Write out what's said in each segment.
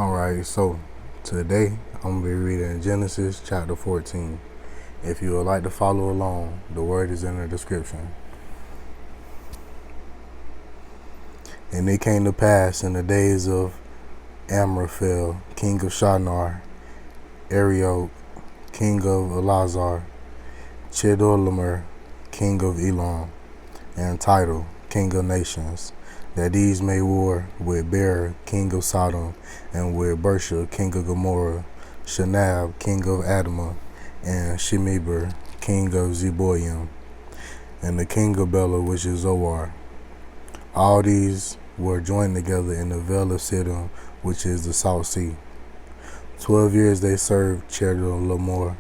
Alright, so today I'm going to be reading Genesis chapter 14. If you would like to follow along, the word is in the description. And it came to pass in the days of Amraphel, king of Shinar, Arioch, king of Ellasar, Chedorlaomer, king of Elam, and Tidal, king of nations, that these made war with Bera, king of Sodom, and with Birsha, king of Gomorrah, Shinab, king of Admah, and Shemeber, king of Zeboiim, and the king of Bela, which is Zoar. All these were joined together in the vale of Siddim, which is the South Sea. 12 years they served Chedorlaomer,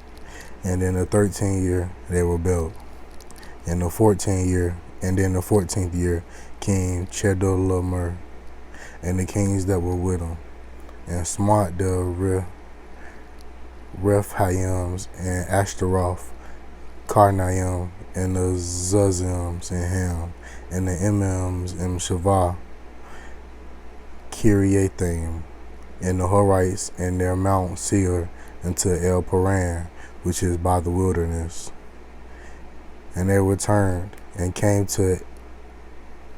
and in the 13th year they were built. In the 14th year, and in the 14th year came Chedorlaomer, and the kings that were with him, and smote the Rephaims, and Ashteroth Karnaim, and the Zuzims in him, and the Emims and Shaveh Kiriathaim, and the Horites and their mount Seir unto Elparan, which is by the wilderness. And they returned and came to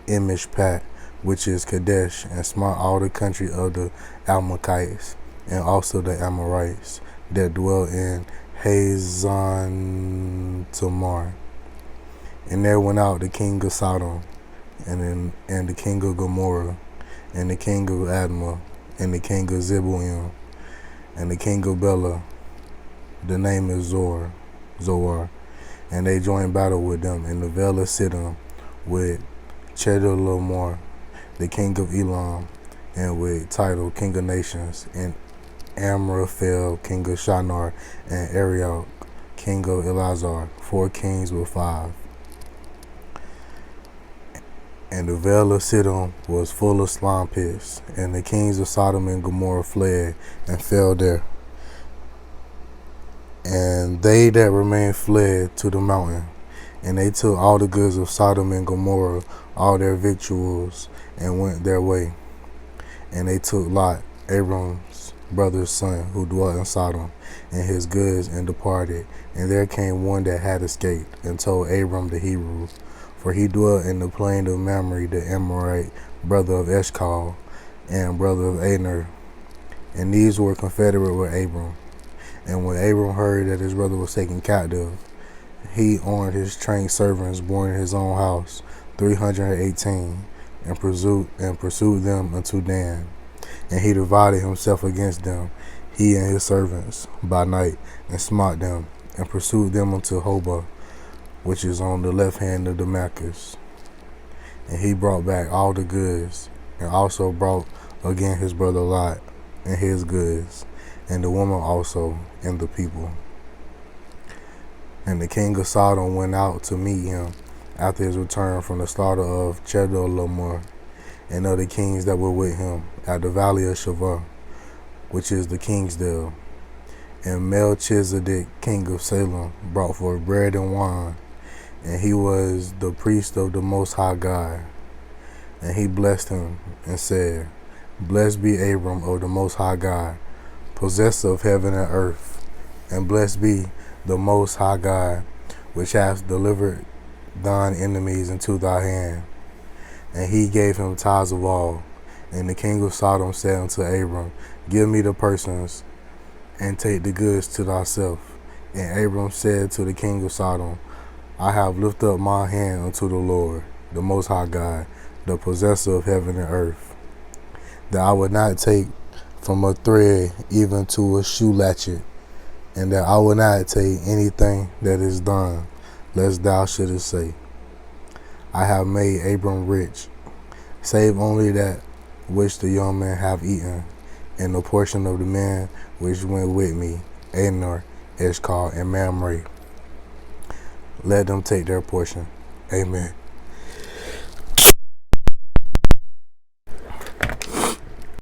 Enmishpat, which is Kadesh, and smote all the country of the Amalekites, and also the Amorites that dwell in Tamar. And there went out the king of Sodom, and the king of Gomorrah, and the king of Admah, and the king of Zeboiim, and the king of Bela. The name is Zoar. And they joined battle with them in the vale of Siddim, with Chedorlaomer, the king of Elam, and with Tidal, king of nations, and Amraphel, king of Shinar, and Arioch, king of Ellasar, 4 kings with 5. And the vale of Siddim was full of slime pits, and the kings of Sodom and Gomorrah fled and fell there. And they that remained fled to the mountain, and they took all the goods of Sodom and Gomorrah, all their victuals, and went their way. And they took Lot, Abram's brother's son, who dwelt in Sodom, and his goods, and departed. And there came one that had escaped, and told Abram the Hebrew, for he dwelt in the plain of Mamre, the Amorite, brother of Eshcol, and brother of Aner. And these were confederate with Abram. And when Abram heard that his brother was taken captive, he armed his trained servants born in his own house, 318, and pursued them unto Dan. And he divided himself against them, he and his servants, by night, and smote them, and pursued them unto Hobah, which is on the left hand of Damascus. And he brought back all the goods, and also brought again his brother Lot, and his goods, and the woman also, and the people. And the king of Sodom went out to meet him after his return from the slaughter of Chedorlaomer, and of the kings that were with him, at the valley of Shaveh, which is the king's dale. And Melchizedek, king of Salem, brought forth bread and wine, and he was the priest of the Most High God. And he blessed him, and said, Blessed be Abram of the Most High God, possessor of heaven and earth, and blessed be the Most High God, which hath delivered thine enemies into thy hand. And he gave him tithes of all. And the king of Sodom said unto Abram, Give me the persons, and take the goods to thyself. And Abram said to the king of Sodom, I have lifted up my hand unto the Lord, the Most High God, the possessor of heaven and earth, that I would not take from a thread even to a shoe latchet, and that I will not take anything that is done, lest thou shouldest say, I have made Abram rich, save only that which the young men have eaten, and the portion of the men which went with me, Aner, Eshcol, and Mamre. Let them take their portion. Amen.